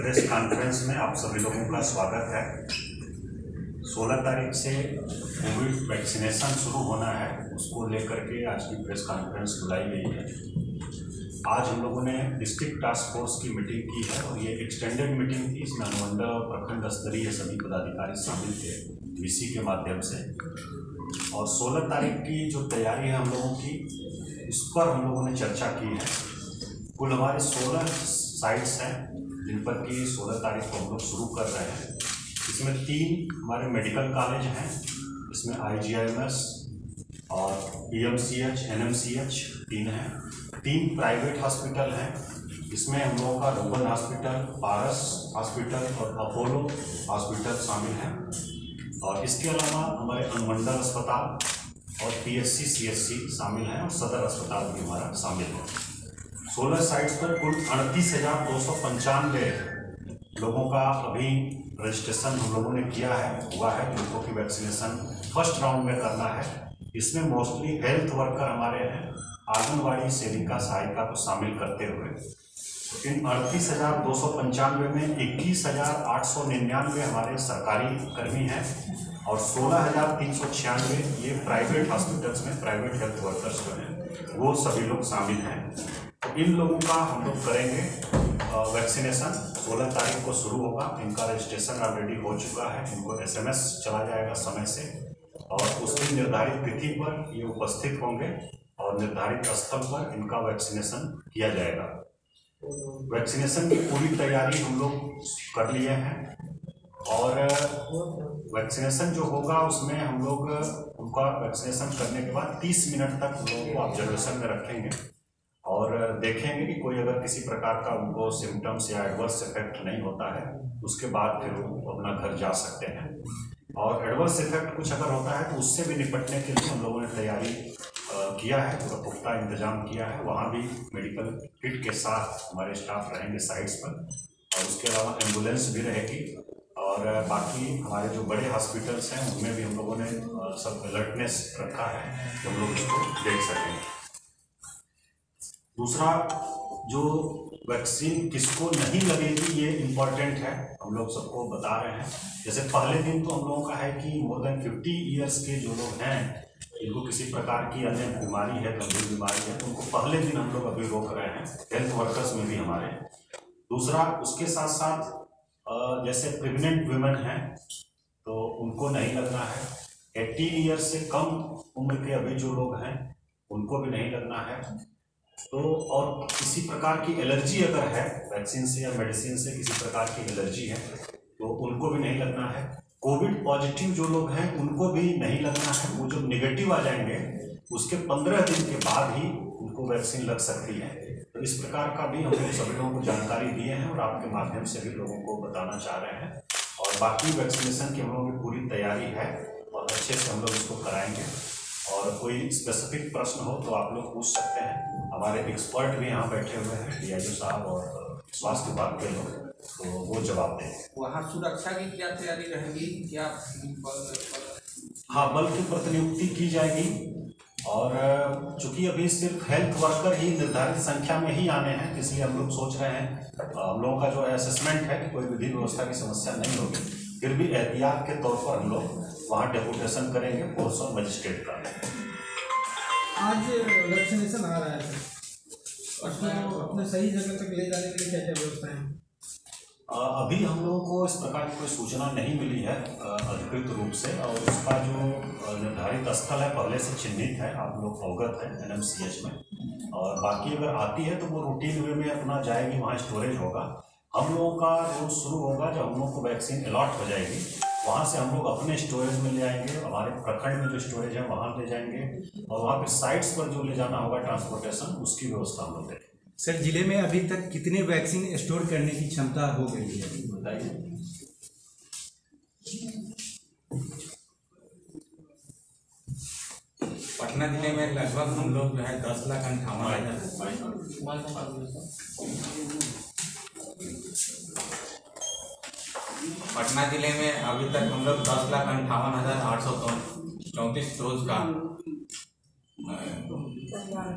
Press conference में आप सभी लोगों का स्वागत है। 16 तारीख से कोविड वैक्सीनेशन शुरू होना है, उसको लेकर के आज की प्रेस कॉन्फ्रेंस बुलाई गई है। आज हम लोगों ने डिस्ट्रिक्ट टास्क फोर्स की मीटिंग की है और ये एक्सटेंडेड मीटिंग थी। इसमें अनुमंडल और प्रखंड स्तरीय सभी पदाधिकारी शामिल थे वीसी के माध्यम से। और 16 तारीख की जो तैयारी है हम लोगों की, उस पर हम लोगों ने चर्चा की है। कुल हमारे 16 साइट्स हैं जिन पर कि 16 तारीख को हम लोग शुरू कर रहे हैं। इसमें 3 हमारे मेडिकल कॉलेज हैं, इसमें IGIMS और PMCH NMCH 3 हैं। 3 प्राइवेट हॉस्पिटल हैं, इसमें हम लोगों का रूबन हॉस्पिटल, पारस हॉस्पिटल और अपोलो हॉस्पिटल शामिल हैं। और इसके अलावा हमारे अनुमंडल अस्पताल और PSC CSC शामिल हैं और सदर अस्पताल भी हमारा शामिल है। 16 साइट्स पर कुल 38,295 लोगों का अभी रजिस्ट्रेशन हम लोगों ने किया हुआ है, जिनको की वैक्सीनेशन फर्स्ट राउंड में करना है। इसमें मोस्टली हेल्थ वर्कर हमारे हैं, आंगनबाड़ी सेविका सहायिका को शामिल करते हुए। इन 38,295 में 21,899 हमारे सरकारी कर्मी हैं और 16,396 ये प्राइवेट हॉस्पिटल्स में प्राइवेट हेल्थ वर्कर्स जो हैं वो सभी लोग शामिल हैं। इन लोगों का हम लोग करेंगे वैक्सीनेशन। 16 तारीख को शुरू होगा। इनका रजिस्ट्रेशन ऑलरेडी हो चुका है, इनको SMS चला जाएगा समय से और उसकी निर्धारित तिथि पर ये उपस्थित होंगे और निर्धारित स्थल पर इनका वैक्सीनेशन किया जाएगा। वैक्सीनेशन की पूरी तैयारी हम लोग कर लिए हैं और वैक्सीनेशन जो होगा उसमें हम लोग उनका वैक्सीनेशन करने के बाद 30 मिनट तक हम लोगों को ऑब्जर्वेशन में रखेंगे और देखेंगे कि कोई अगर किसी प्रकार का उनको सिम्टम्स या एडवर्स इफेक्ट नहीं होता है, उसके बाद फिर वो अपना घर जा सकते हैं। और एडवर्स इफेक्ट कुछ अगर होता है तो उससे भी निपटने के लिए हम लोगों ने तैयारी किया है, पूरा पुख्ता इंतजाम किया है। वहाँ भी मेडिकल किट के साथ हमारे स्टाफ रहेंगे साइट्स पर और उसके अलावा एम्बुलेंस भी रहेगी। और बाकी हमारे जो बड़े हॉस्पिटल्स हैं उनमें भी हम लोगों ने सब अलर्टनेस रखा है कि हम लोग इसको देख सकें। दूसरा, जो वैक्सीन किसको नहीं लगेगी ये इम्पॉर्टेंट है, हम लोग सबको बता रहे हैं। जैसे पहले दिन तो हम लोगों का है कि मोर देन 50 ईयर्स के जो लोग हैं, इनको किसी प्रकार की अन्य बीमारी है, गंभीर बीमारी है, तो उनको पहले दिन हम लोग अभी रोक रहे हैं, हेल्थ वर्कर्स में भी हमारे। दूसरा, उसके साथ साथ जैसे प्रेग्नेंट वुमेन हैं तो उनको नहीं लगना है। 18 ईयर्स से कम उम्र के अभी जो लोग हैं उनको भी नहीं लगना है। तो और किसी प्रकार की एलर्जी अगर है वैक्सीन से या मेडिसिन से, किसी प्रकार की एलर्जी है तो उनको भी नहीं लगना है। कोविड पॉजिटिव जो लोग हैं उनको भी नहीं लगना है। वो जब निगेटिव आ जाएंगे उसके 15 दिन के बाद ही उनको वैक्सीन लग सकती है। तो इस प्रकार का भी हम लोग सभी लोगों को जानकारी दिए हैं और आपके माध्यम से भी लोगों को बताना चाह रहे हैं। और बाकी वैक्सीनेशन की हम लोगों की पूरी तैयारी है और अच्छे से हम लोग इसको कराएंगे। और कोई स्पेसिफिक प्रश्न हो तो आप लोग पूछ सकते हैं। हमारे एक्सपर्ट भी यहाँ बैठे हुए हैं, DIO साहब और स्वास्थ्य विभाग के लोग, तो वो जवाब देंगे। वहाँ सुरक्षा की क्या तैयारी रहेगी? क्या हाँ, बल की प्रतिनियुक्ति की जाएगी और चूंकि अभी सिर्फ हेल्थ वर्कर ही निर्धारित संख्या में ही आने हैं, इसलिए हम लोग सोच रहे हैं, हम लोगों का जो असेसमेंट है कि कोई विधि व्यवस्था की समस्या नहीं होगी, फिर भी एहतियात के तौर पर हम लोग वहाँ डेपुटेशन करेंगे फोर्स और मजिस्ट्रेट का। आज वैक्सीनेशन आ रहा है सर, उसको अपने सही जगह तक ले जाने के लिए क्या क्या व्यवस्था है? अभी हम लोगों को इस प्रकार की कोई सूचना नहीं मिली है अधिकृत रूप से, और उसका जो निर्धारित स्थल है पहले से चिन्हित है, आप लोग अवगत हैं NMCH में। और बाकी अगर आती है तो वो रूटीन वे में अपना जाएगी, वहाँ स्टोरेज होगा। हम लोगों का रोज शुरू होगा जब हम लोग को वैक्सीन अलॉट हो जाएगी, वहाँ से हम लोग अपने स्टोरेज में ले आएंगे, हमारे प्रखंड में जो स्टोरेज है वहाँ ले जाएंगे और वहाँ पे साइट्स पर जो ले जाना होगा ट्रांसपोर्टेशन, उसकी व्यवस्था हम लोग देखेंगे। सर, जिले में अभी तक कितने वैक्सीन स्टोर करने की क्षमता हो गई है, बताइए। पटना जिले में लगभग हम लोग जो है 10,58,000 पटना जिले में अभी तक हम लोग 10,58,834 डोज का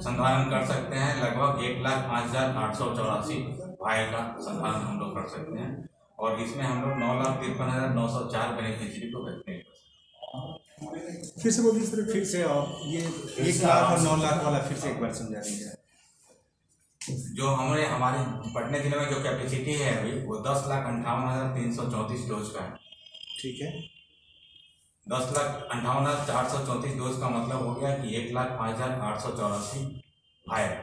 संधारण कर सकते हैं। लगभग 1,05,884 वायल का संधारण हम लोग कर सकते हैं। और इसमें हम लोग 9,53,904 बेनिफिशियरी को वैक्सीनेट कर सकते हैं। फिर से बोलिए सर। फिर से और ये 1 लाख और 9 लाख वाला फिर से एक बार समझा दीजिए। जो हमारे पटना जिले में जो कैपेसिटी है अभी वो 10,58,334 डोज का है। ठीक है। 10,58,434 डोज का मतलब हो गया कि 1,05,884 वायल।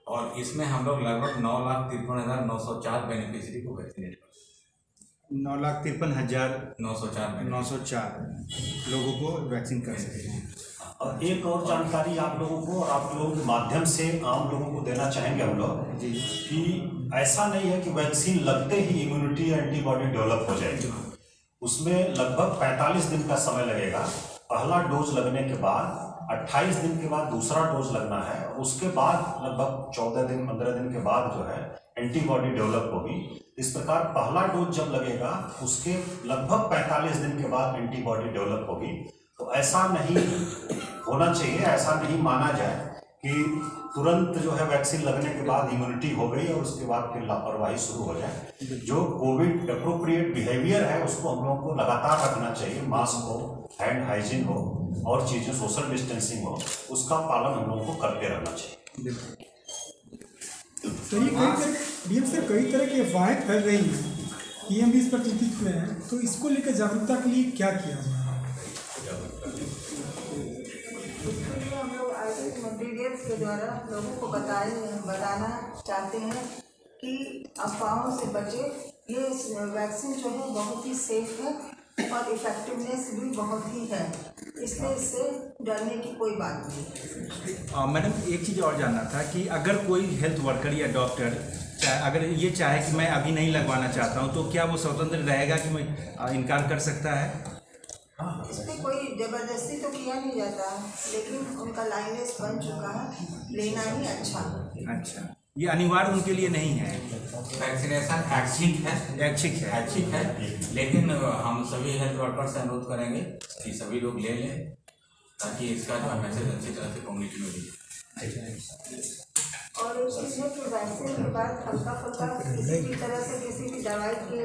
और इसमें हम लोग लगभग 9,53,904 बेनिफिशियरी को वैक्सीनेट कर सकते हैं। 9,53,904 लोगों को वैक्सीन कर सकते हैं। और एक और जानकारी आप लोगों को और आप लोगों के माध्यम से आम लोगों को देना चाहेंगे हम लोग जी कि ऐसा नहीं है कि वैक्सीन लगते ही इम्यूनिटी एंटीबॉडी डेवलप हो जाएगी। उसमें लगभग 45 दिन का समय लगेगा। पहला डोज लगने के बाद 28 दिन के बाद दूसरा डोज लगना है और उसके बाद लगभग 14 दिन 15 दिन के बाद जो है एंटीबॉडी डेवलप होगी। इस प्रकार पहला डोज जब लगेगा उसके लगभग 45 दिन के बाद एंटीबॉडी डेवलप होगी। तो ऐसा नहीं होना चाहिए, ऐसा नहीं माना जाए कि तुरंत जो है वैक्सीन लगने के बाद इम्यूनिटी हो गई और उसके बाद फिर लापरवाही शुरू हो जाए। जो कोविड एप्रोप्रिएट बिहेवियर है उसको हम लोगों को लगातार रखना चाहिए। मास्क हो, हैंड हाइजीन हो और चीज़ें सोशल डिस्टेंसिंग हो, उसका पालन हम लोगों को करते रहना चाहिए। तो ये कई तरह की अफवाहें फैल रही हैं, पीएम भी इस पर चिंतित हुए हैं, तो इसको लेकर जागरूकता के लिए क्या किया जाए? हम लोग मटेरियल्स के द्वारा लोगों को बताना चाहते हैं कि अफवाहों से बचे। ये वैक्सीन जो है बहुत ही सेफ है और इफेक्टिवनेस भी बहुत ही है, इसलिए इससे डरने की कोई बात नहीं। मैडम एक चीज़ और जानना था कि अगर कोई हेल्थ वर्कर या डॉक्टर अगर ये चाहे कि मैं अभी नहीं लगवाना चाहता हूँ तो क्या वो स्वतंत्र रहेगा कि मैं इनकार कर सकता है? इसमें कोई जबरदस्ती तो किया नहीं जाता, लेकिन उनका लाइसेंस बन चुका है, लेना ही अच्छा। ये अनिवार्य उनके लिए नहीं है। वैक्सीनेशन ऐच्छिक है, लेकिन हम सभी हेल्थ वर्कर से अनुरोध करेंगे कि सभी लोग ले लें ताकि इसका जो मैसेज अच्छी तरह से कम्युनिटी में भी। और एक चीज़ है कि वैक्सीन के बाद हल्का फुल्का किसी भी तरह से किसी भी दवाई के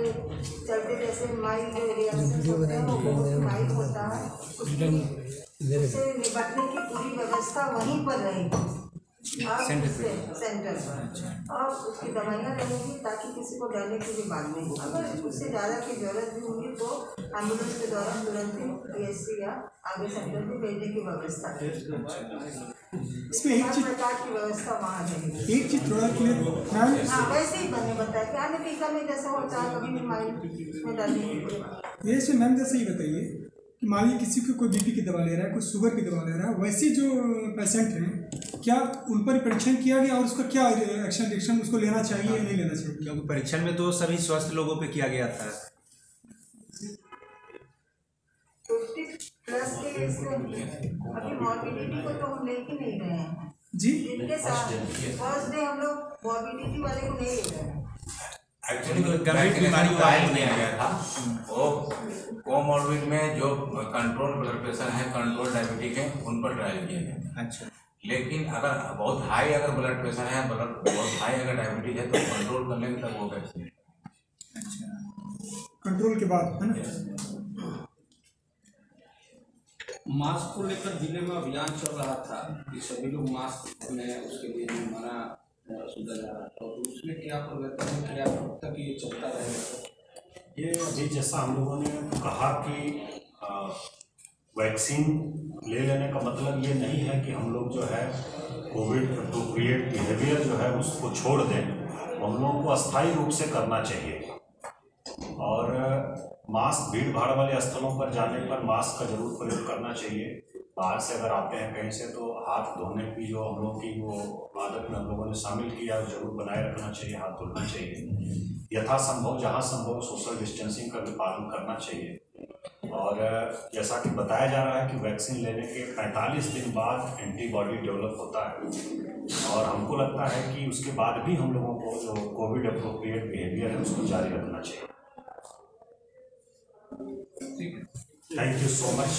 चलते जैसे माइल्ड रिएक्शन होते हैं वो बहुत माइल्ड होता है, उससे निपटने की पूरी व्यवस्था वहीं पर रहेगी सेंटर पर, और उसकी दवाइयाँ रहेंगी ताकि किसी को डरने की भी बात नहीं। अगर उससे ज़्यादा की जरूरत भी होगी तो एम्बुलेंस के द्वारा तुरंत ही PSC या आगे सेंटर में भेजने की व्यवस्था है। इसमें एक चीज प्रकार की व्यवस्था वहाँ रहेगी। एक चीज थोड़ा क्लियर, हाँ वैसे ही मैंने बताया कि अन्य टीका में जैसा होता है कभी भी माइंड में डरने की कोई बात। ये इसमें मैम जैसे ही बताइए कि मान लीजिए किसी को कोई BP की दवा ले रहा है, कोई शुगर की दवा ले रहा है, वैसे जो पेशेंट हैं क्या उन पर परीक्षण किया गया और उसका क्या एक्शन उसको लेना चाहिए या नहीं लेना चाहिए? क्योंकि परीक्षण में तो सभी स्वस्थ लोगों पे किया गया था। 50+ के अभी मॉर्बिडिटी को तो हम ले ही नहीं रहे हैं जी। जिनके साथ फर्स्ट डे हम लोग मॉर्बिडिटी वाले को नहीं ले रहे हैं। एक्चुअली जो गंभीर बीमारी ट्रायल किया गया था वो कोमॉर्बिड में जो कंट्रोल ब्लड प्रेशर है, कंट्रोल डायबिटिक है, उन पर ट्रायल किया गया। अच्छा। लेकिन अगर बहुत हाई अगर ब्लड प्रेशर है, बहुत हाई अगर डायबिटीज है तो कंट्रोल कर लेंगे तब वो वैक्सीन। अच्छा, कंट्रोल के बाद है ना। मास्क को लेकर जिले में अभियान चल रहा था कि सभी लोग मास्क में उसके लिए मना सुधा जा रहा था, और उसमें क्या प्रगति है, क्या अब तक ये चलता रहेगा? ये अभी जैसा हम लोगों ने कहा कि वैक्सीन ले लेने का मतलब ये नहीं है कि हम लोग जो है कोविड एप्रोप्रिएट बिहेवियर जो है उसको छोड़ दें। हम लोगों को अस्थायी रूप से करना चाहिए और मास्क भीड़ भाड़ वाले स्थलों पर जाने पर मास्क का जरूर प्रयोग करना चाहिए। बाहर से अगर आते हैं कहीं से तो हाथ धोने की जो हम लोग की वो आदत में हम लोगों ने शामिल किया वो जरूर बनाए रखना चाहिए, हाथ धोना चाहिए। यथासंभव जहाँ संभव सोशल डिस्टेंसिंग का भी पालन करना चाहिए। और जैसा कि बताया जा रहा है कि वैक्सीन लेने के 45 दिन बाद एंटीबॉडी डेवलप होता है और हमको लगता है कि उसके बाद भी हम लोगों को जो कोविड एप्रोप्रिएट बिहेवियर है उसको जारी रखना चाहिए। Thank you so much.